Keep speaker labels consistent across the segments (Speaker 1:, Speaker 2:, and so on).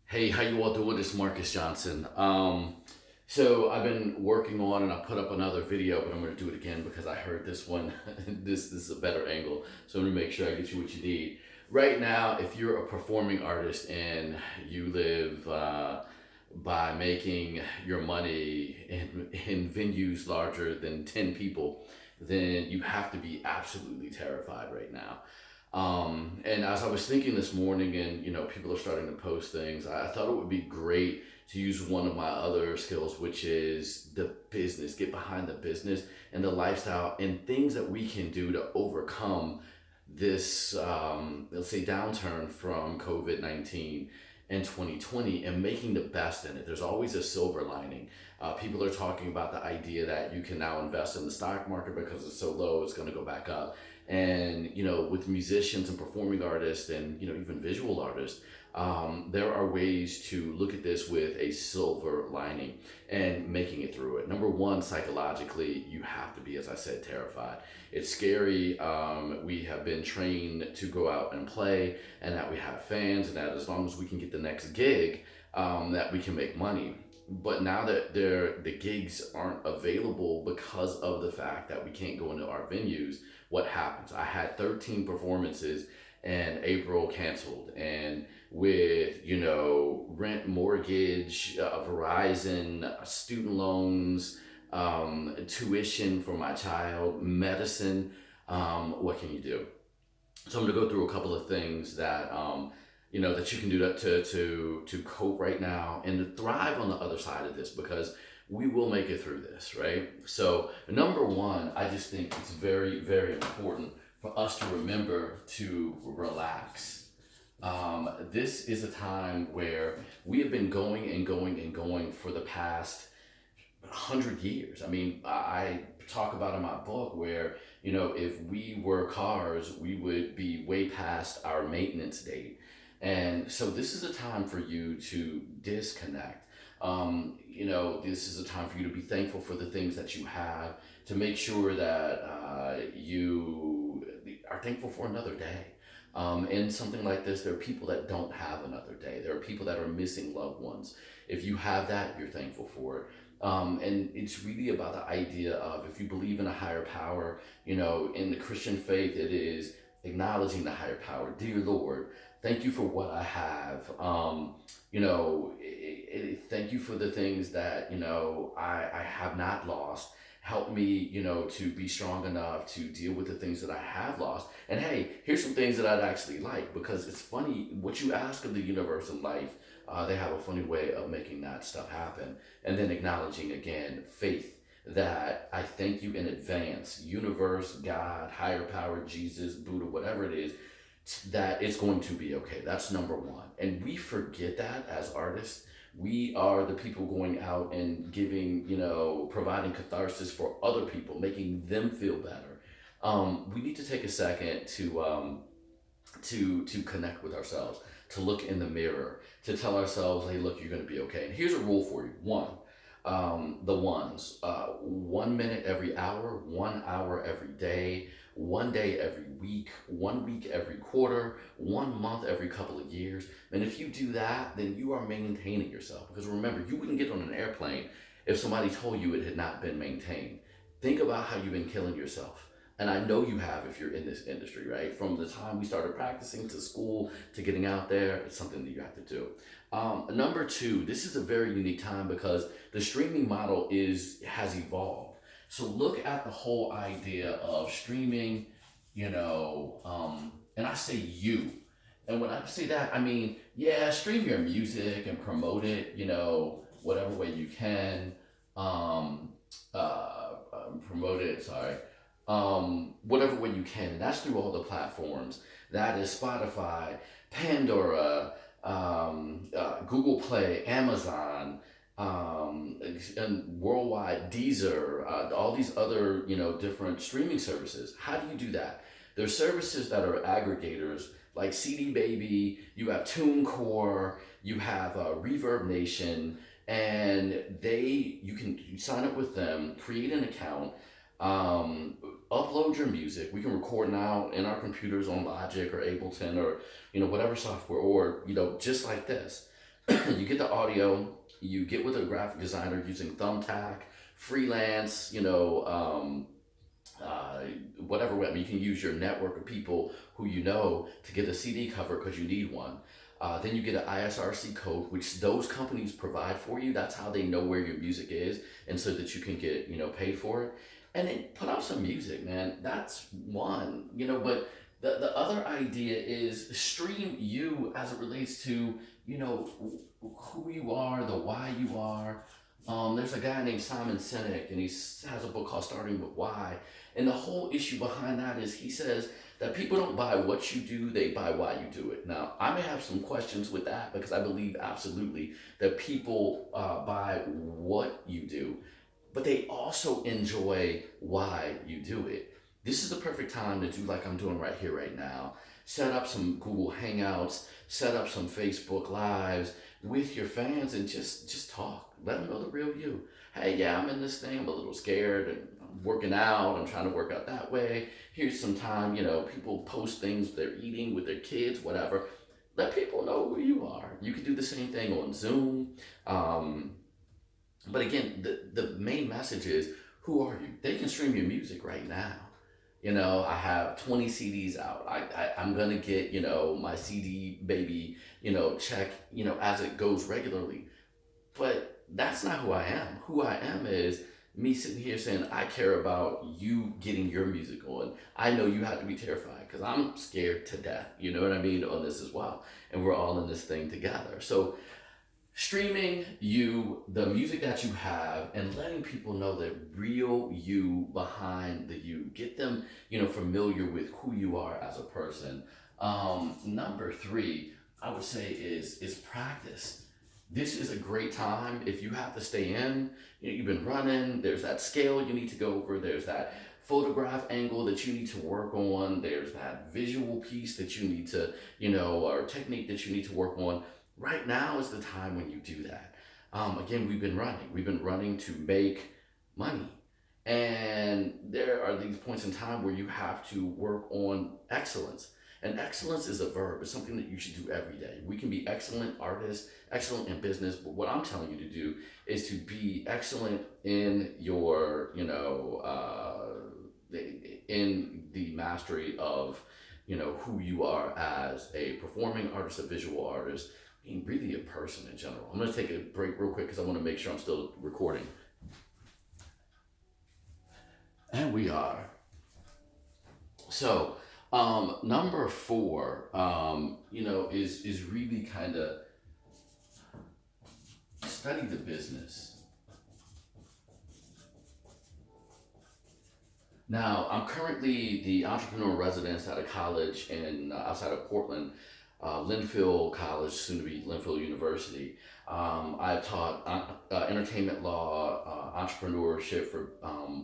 Speaker 1: Hey, how you all doing? It's Marcus Johnson. So I've been working on, and I put up another video, but I'm going to do it again because I heard this one. This is a better angle, so I'm going to make sure I get you what you need. Right now, if you're a performing artist and you live by making your money in venues larger than 10 people, then you have to be absolutely terrified right now. And as I was thinking this morning, and people are starting to post things, I thought it would be great to use one of my other skills, which is the business, get behind the business and the lifestyle and things that we can do to overcome this, let's say, downturn from COVID-19 and 2020 and making the best in it. There's always a silver lining. People are talking about the idea that you can now invest in the stock market because it's so low, it's going to go back up. And with musicians and performing artists and even visual artists, there are ways to look at this with a silver lining and making it through it. Number one, psychologically, you have to be, as I said, terrified. It's scary. We have been trained to go out and play, and that we have fans, and that as long as we can get the next gig, that we can make money. But now that the gigs aren't available because of the fact that we can't go into our venues, what happens? I had 13 performances and April canceled. And with, rent, mortgage, Verizon, student loans, tuition for my child, medicine, what can you do? So I'm gonna go through a couple of things that that you can do to cope right now and to thrive on the other side of this because we will make it through this, right? So number one, I just think it's very, very important for us to remember to relax. This is a time where we have been going and going and going for the past 100 years. I mean, I talk about in my book where, if we were cars, we would be way past our maintenance date. And so this is a time for you to disconnect. This is a time for you to be thankful for the things that you have, to make sure that you are thankful for another day. In something like this, there are people that don't have another day. There are people that are missing loved ones. If you have that, you're thankful for it. And it's really about the idea of if you believe in a higher power, in the Christian faith, it is acknowledging the higher power. Dear Lord, thank you for what I have. Thank you for the things that, I have not lost. Help me, to be strong enough to deal with the things that I have lost. And hey, here's some things that I'd actually like because it's funny what you ask of the universe and life. They have a funny way of making that stuff happen. And then acknowledging again faith that I thank you in advance, universe, God, higher power, Jesus, Buddha, whatever it is, that it's going to be okay. That's number one. And we forget that as artists. We are the people going out and giving, providing catharsis for other people, making them feel better. We need to take a second to connect with ourselves, to look in the mirror, to tell ourselves, hey, look, you're going to be okay. And here's a rule for you. One, the ones, 1 minute every hour, 1 hour every day every week, 1 week every quarter, 1 month every couple of years. And if you do that, then you are maintaining yourself. Because remember, you wouldn't get on an airplane if somebody told you it had not been maintained. Think about how you've been killing yourself. And I know you have if you're in this industry, right? From the time we started practicing to school to getting out there, it's something that you have to do. Number two, this is a very unique time because the streaming model has evolved. So look at the whole idea of streaming, and I say you. And when I say that, I mean, yeah, stream your music and promote it, whatever way you can. Um, Promote it, sorry. Whatever way you can. And that's through all the platforms. That is Spotify, Pandora, Google Play, Amazon, and worldwide Deezer, all these other different streaming services. How do you do that? There's services that are aggregators like CD Baby. You have TuneCore. You have Reverb Nation, and you sign up with them, create an account, um, upload your music. We can record now in our computers on Logic or Ableton or whatever software, or just like this. You get the audio, you get with a graphic designer using Thumbtack, freelance, uh, whatever way. I mean, you can use your network of people who you know to get a CD cover because you need one. Then you get an ISRC code, which those companies provide for you. That's how they know where your music is, and so that you can get paid for it. And then put out some music, man. That's one, But the other idea is stream you as it relates to who you are, the why you are. There's a guy named Simon Sinek, and has a book called Starting with Why. And the whole issue behind that is he says that people don't buy what you do, they buy why you do it. Now, I may have some questions with that because I believe absolutely that people buy what you do, but they also enjoy why you do it. This is the perfect time to do like I'm doing right here, right now. Set up some Google Hangouts, set up some Facebook Lives with your fans, and just talk. Let them know the real you. Hey, yeah, I'm in this thing. I'm a little scared, and I'm working out. I'm trying to work out that way. Here's some time. People post things they're eating with their kids, whatever. Let people know who you are. You can do the same thing on Zoom. But again, the main message is, who are you? They can stream your music right now. I have 20 CDs out. I'm going to get, my CD baby, check, as it goes regularly. But that's not who I am. Who I am is me sitting here saying, I care about you getting your music on. I know you have to be terrified because I'm scared to death, you know what I mean, on this as well. And we're all in this thing together. So streaming you, the music that you have, and letting people know the real you behind the you. Get them, familiar with who you are as a person. Number three, I would say is practice. This is a great time if you have to stay in. You've been running. There's that scale you need to go over. There's that photograph angle that you need to work on. There's that visual piece that you need to, or technique that you need to work on. Right now is the time when you do that. Again, we've been running. We've been running to make money. And there are these points in time where you have to work on excellence. And excellence is a verb. It's something that you should do every day. We can be excellent artists, excellent in business, but what I'm telling you to do is to be excellent in your, in the mastery of, who you are as a performing artist, a visual artist, being really a person in general. I'm going to take a break real quick because I want to make sure I'm still recording. And we are. So, number four, is really kind of study the business. Now, I'm currently the entrepreneur in residence at a college outside of Portland, Linfield College, soon to be Linfield University. I've taught entertainment law, entrepreneurship for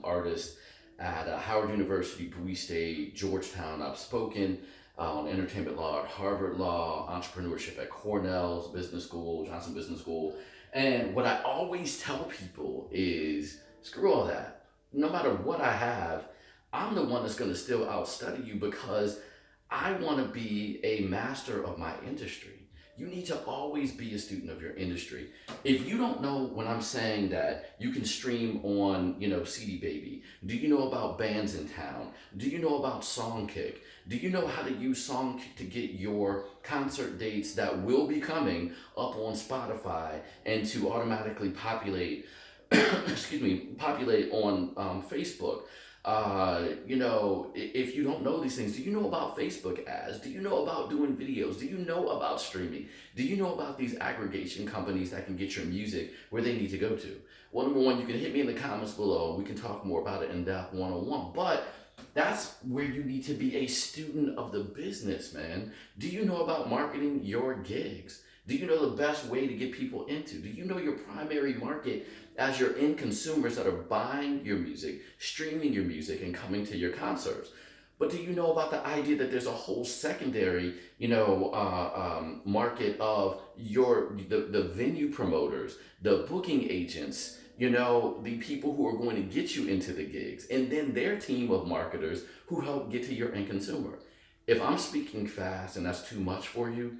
Speaker 1: artists at Howard University, Bowie State, Georgetown. I've spoken on entertainment law at Harvard Law, entrepreneurship at Cornell's Business School, Johnson Business School. And what I always tell people is, screw all that. No matter what I have, I'm the one that's going to still outstudy you because I want to be a master of my industry. You need to always be a student of your industry. If you don't know when I'm saying that you can stream on, CD Baby, do you know about Bands in Town? Do you know about Songkick? Do you know how to use Songkick to get your concert dates that will be coming up on Spotify and to automatically populate, populate on Facebook? If you don't know these things, do you know about Facebook ads? Do you know about doing videos? Do you know about streaming? Do you know about these aggregation companies that can get your music where they need to go to? Well, number one, you can hit me in the comments below. We can talk more about it in depth one-on-one. But that's where you need to be a student of the business, man. Do you know about marketing your gigs? Do you know the best way to get people into? Do you know your primary market as your end consumers that are buying your music, streaming your music, and coming to your concerts? But do you know about the idea that there's a whole secondary, market of the venue promoters, the booking agents, the people who are going to get you into the gigs, and then their team of marketers who help get to your end consumer. If I'm speaking fast and that's too much for you,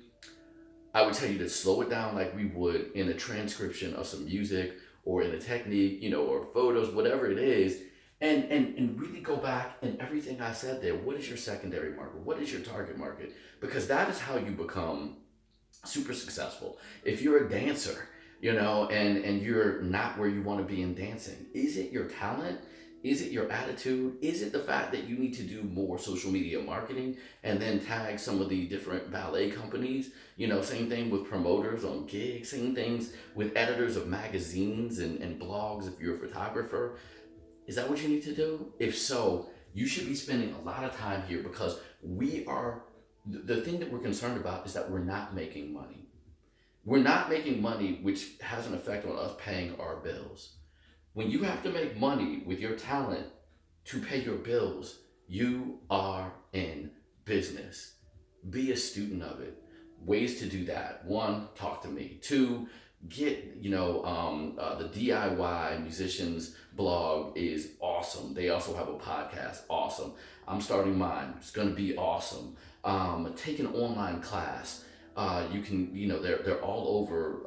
Speaker 1: I would tell you to slow it down like we would in a transcription of some music or in a technique, or photos, whatever it is, and really go back and everything I said there. What is your secondary market? What is your target market? Because that is how you become super successful. If you're a dancer, and you're not where you want to be in dancing, is it your talent? Is it your attitude? Is it the fact that you need to do more social media marketing and then tag some of the different ballet companies? Same thing with promoters on gigs, same things with editors of magazines and blogs if you're a photographer. Is that what you need to do? If so, you should be spending a lot of time here because the thing that we're concerned about is that we're not making money. We're not making money, which has an effect on us paying our bills. When you have to make money with your talent to pay your bills, you are in business. Be a student of it. Ways to do that: one, talk to me; two, get the DIY musicians blog is awesome. They also have a podcast, awesome. I'm starting mine, it's going to be awesome. Take an online class. You can, they're all over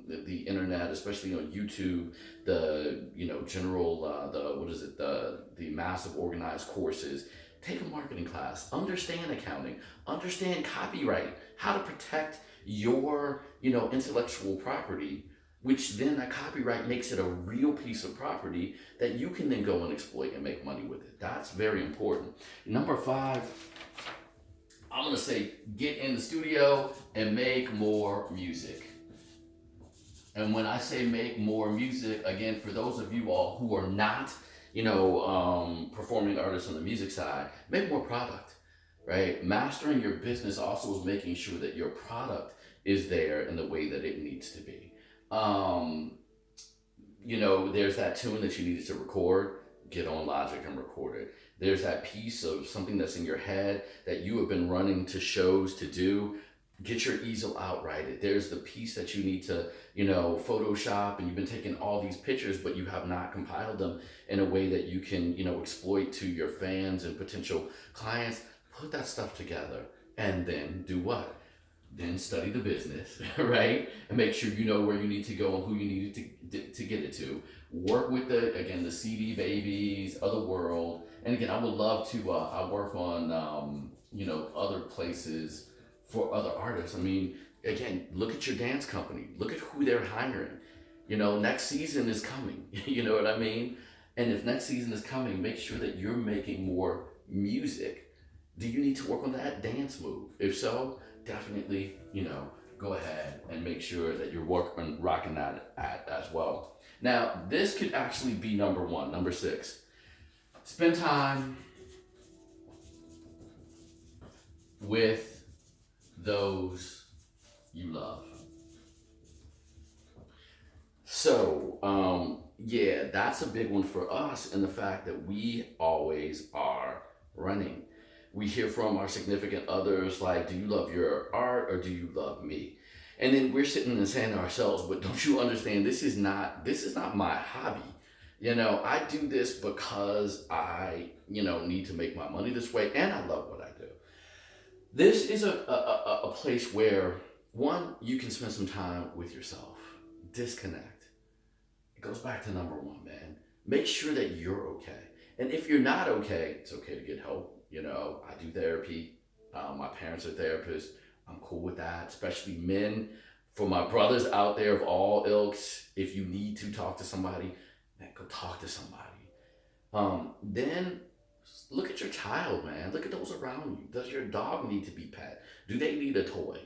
Speaker 1: the internet, especially on YouTube. The general the what is it, the massive organized courses. Take a marketing class. Understand accounting. Understand copyright. How to protect your intellectual property, which then that copyright makes it a real piece of property that you can then go and exploit and make money with it. That's very important. Number 5, I'm gonna say get in the studio and make more music. And when I say make more music, again, for those of you all who are not, performing artists on the music side, make more product, right? Mastering your business also is making sure that your product is there in the way that it needs to be. There's that tune that you needed to record, get on Logic and record it. There's that piece of something that's in your head that you have been running to shows to do, get your easel out, write it. There's the piece that you need to, Photoshop, and you've been taking all these pictures, but you have not compiled them in a way that you can, exploit to your fans and potential clients. Put that stuff together and then do what? Then study the business, right? And make sure you know where you need to go and who you need to get it to. Work with the CD babies, other world. And again, I would love to, I work on, other places for other artists. I mean, again, look at your dance company. Look at who they're hiring. Next season is coming. You know what I mean? And if next season is coming, make sure that you're making more music. Do you need to work on that dance move? If so, definitely, go ahead and make sure that you're rocking that as well. Now, this could actually be number 1, number 6. Spend time with those you love. So, that's a big one for us, and the fact that we always are running. We hear from our significant others like, do you love your art or do you love me? And then we're sitting and saying to ourselves, but don't you understand, this is not my hobby. I do this because I, need to make my money this way, and I love what I do. This is a place where, one, you can spend some time with yourself, disconnect. It goes back to number 1, man. Make sure that you're okay. And if you're not okay, it's okay to get help. I do therapy. My parents are therapists. I'm cool with that, especially men. For my brothers out there of all ilks, if you need to talk to somebody, man, go talk to somebody. Then look at your child, man. Look at those around you. Does your dog need to be pet? Do they need a toy?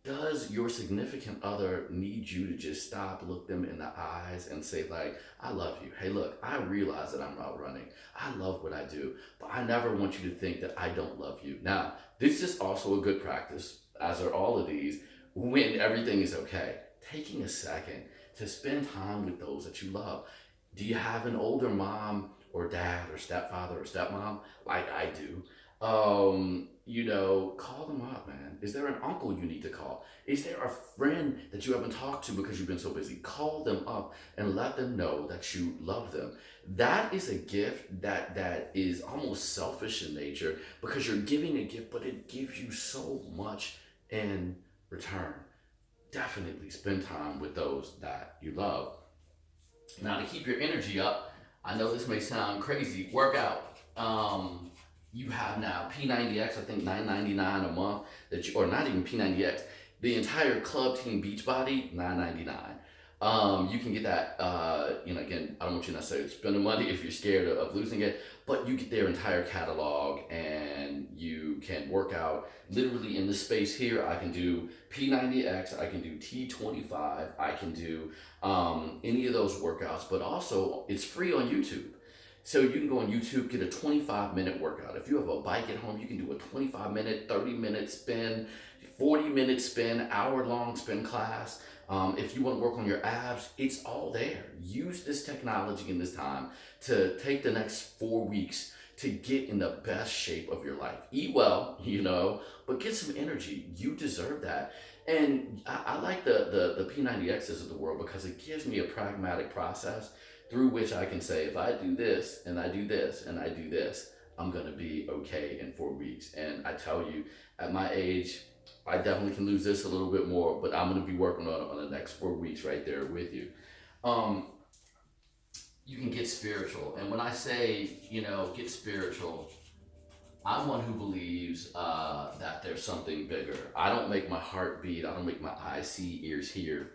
Speaker 1: Does your significant other need you to just stop, look them in the eyes and say like, I love you. Hey, look, I realize that I'm out running. I love what I do, but I never want you to think that I don't love you. Now, this is also a good practice, as are all of these, when everything is okay. Taking a second to spend time with those that you love. Do you have an older mom or dad or stepfather or stepmom like I do? Call them up, man. Is there an uncle you need to call? Is there a friend that you haven't talked to because you've been so busy? Call them up and let them know that you love them. That is a gift that is almost selfish in nature because you're giving a gift, but it gives you so much in return, definitely spend time with those that you love. Now, to keep your energy up, I know this may sound crazy. Work out. You have now P90X. I think 9.99 a month. Or not even P90X. The entire Club Team Beachbody 9.99. You can get that. Again, I don't want you to necessarily spend the money if you're scared of losing it, but you get their entire catalog and you can work out literally in this space here. I can do P90X, I can do T25, I can do any of those workouts, but also it's free on YouTube. So you can go on YouTube, get a 25-minute workout. If you have a bike at home, you can do a 25-minute, 30-minute spin, 40-minute spin, hour-long spin class. If you want to work on your abs, it's all there. Use this technology in this time to take the next 4 weeks to get in the best shape of your life. Eat well, but get some energy. You deserve that. And I like the P90Xs of the world because it gives me a pragmatic process through which I can say, if I do this and I do this and I do this, I'm going to be okay in 4 weeks. And I tell you, at my age, I definitely can lose this a little bit more, but I'm going to be working on it on the next 4 weeks right there with you. You can get spiritual. And when I say, get spiritual, I'm one who believes that there's something bigger. I don't make my heart beat. I don't make my eyes see, ears hear.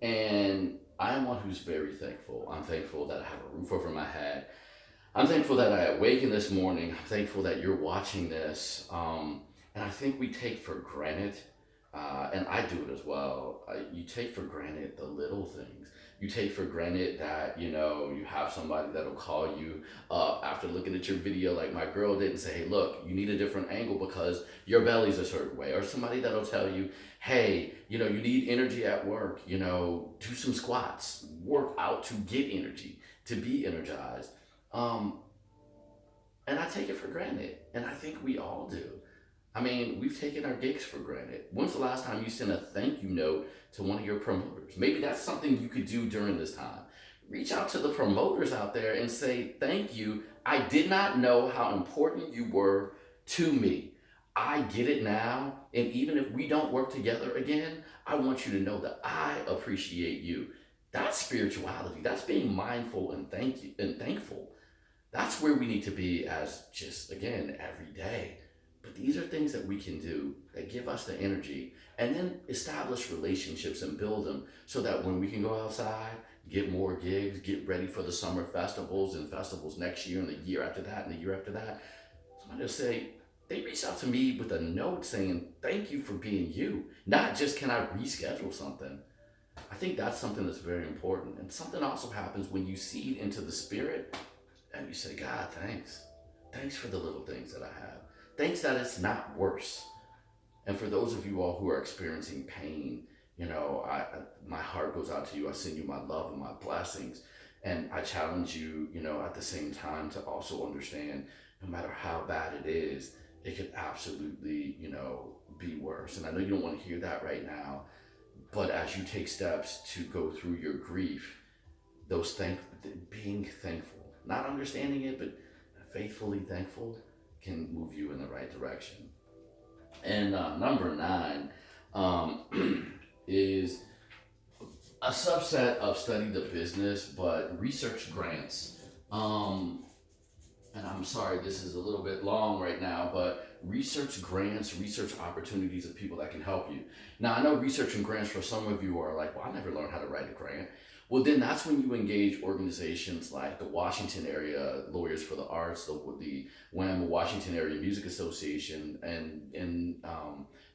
Speaker 1: And I'm one who's very thankful. I'm thankful that I have a roof over my head. I'm thankful that I awakened this morning. I'm thankful that you're watching this. And I think we take for granted, and I do it as well, you take for granted the little things. You take for granted that, you have somebody that'll call you up after looking at your video, like my girl did, and say, hey, look, you need a different angle because your belly's a certain way. Or somebody that'll tell you, hey, you need energy at work, do some squats, work out to get energy, to be energized. And I take it for granted, and I think we all do. I mean, we've taken our gigs for granted. When's the last time you sent a thank you note to one of your promoters? Maybe that's something you could do during this time. Reach out to the promoters out there and say, thank you. I did not know how important you were to me. I get it now. And even if we don't work together again, I want you to know that I appreciate you. That's spirituality. That's being mindful and thankful. That's where we need to be as just, again, every day. But these are things that we can do that give us the energy and then establish relationships and build them so that when we can go outside, get more gigs, get ready for the summer festivals and festivals next year and the year after that and the year after that, somebody will say, they reached out to me with a note saying, thank you for being you. Not just, can I reschedule something? I think that's something that's very important. And something also happens when you seed into the spirit and you say, God, thanks. Thanks for the little things that I have. Thanks that it's not worse. And for those of you all who are experiencing pain, my heart goes out to you. I send you my love and my blessings. And I challenge you, at the same time to also understand no matter how bad it is, it could absolutely, be worse. And I know you don't want to hear that right now, but as you take steps to go through your grief, being thankful, not understanding it, but faithfully thankful can move you in the right direction. And number 9 is a subset of study the business, but research grants. And I'm sorry, this is a little bit long right now, but research grants, research opportunities of people that can help you. Now, I know research and grants for some of you are like, well, I never learned how to write a grant. Well, then that's when you engage organizations like the Washington Area Lawyers for the Arts, the WAM, Washington Area Music Association, and in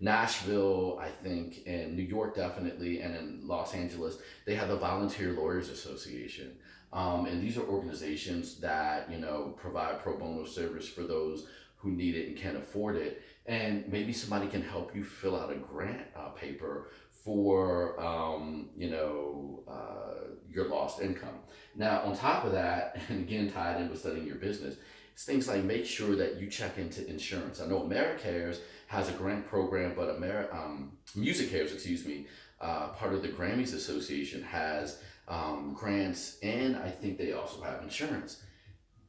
Speaker 1: Nashville, I think, and New York definitely, and in Los Angeles, they have the Volunteer Lawyers Association. And these are organizations that, provide pro bono service for those who need it and can't afford it. And maybe somebody can help you fill out a grant paper for, your lost income. Now, on top of that, and again, tied in with studying your business, it's things like make sure that you check into insurance. I know AmeriCares has a grant program, but MusiCares, part of the Grammys Association has grants, and I think they also have insurance.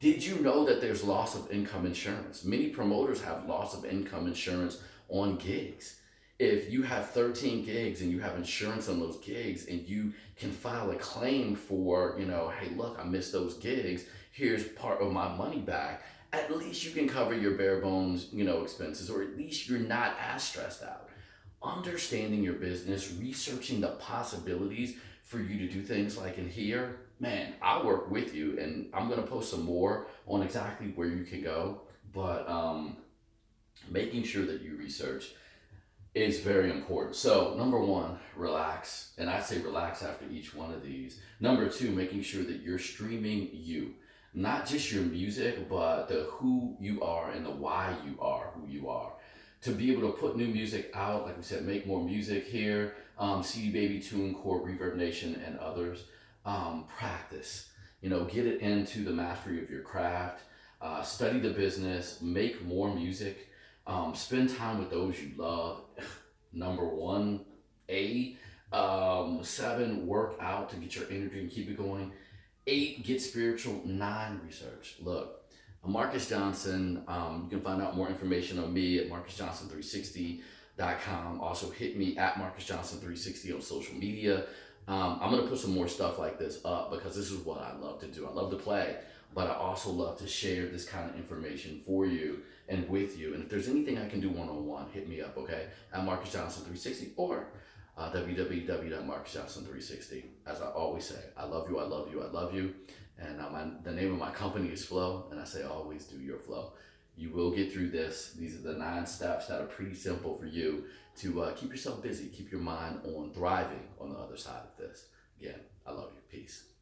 Speaker 1: Did you know that there's loss of income insurance? Many promoters have loss of income insurance on gigs. If you have 13 gigs and you have insurance on those gigs and you can file a claim for, hey, look, I missed those gigs, here's part of my money back, at least you can cover your bare bones, expenses, or at least you're not as stressed out. Understanding your business, researching the possibilities for you to do things like in here, man, I work with you and I'm going to post some more on exactly where you can go. But making sure that you research is very important. So, number one, relax. And I say relax after each one of these. Number two, making sure that you're streaming you. Not just your music, but the who you are and the why you are who you are. To be able to put new music out, like we said, make more music here, CD Baby, TuneCore, Reverb Nation, and others. Practice. Get it into the mastery of your craft. Study the business, make more music, spend time with those you love. Number one, seven, work out to get your energy and keep it going. 8, get spiritual. 9, research. Look, I'm Marcus Johnson. You can find out more information on me at marcusjohnson360.com. Also hit me at marcusjohnson360 on social media. I'm going to put some more stuff like this up because this is what I love to do. I love to play, but I also love to share this kind of information for you and with you. And if there's anything I can do one-on-one, hit me up, okay? At marcusjohnson360 or www.marcusjohnson360. As I always say, I love you, I love you, I love you. And the name of my company is Flow, and I say always do your flow. You will get through this. These are the 9 steps that are pretty simple for you to keep yourself busy, keep your mind on thriving on the other side of this. Again, I love you. Peace.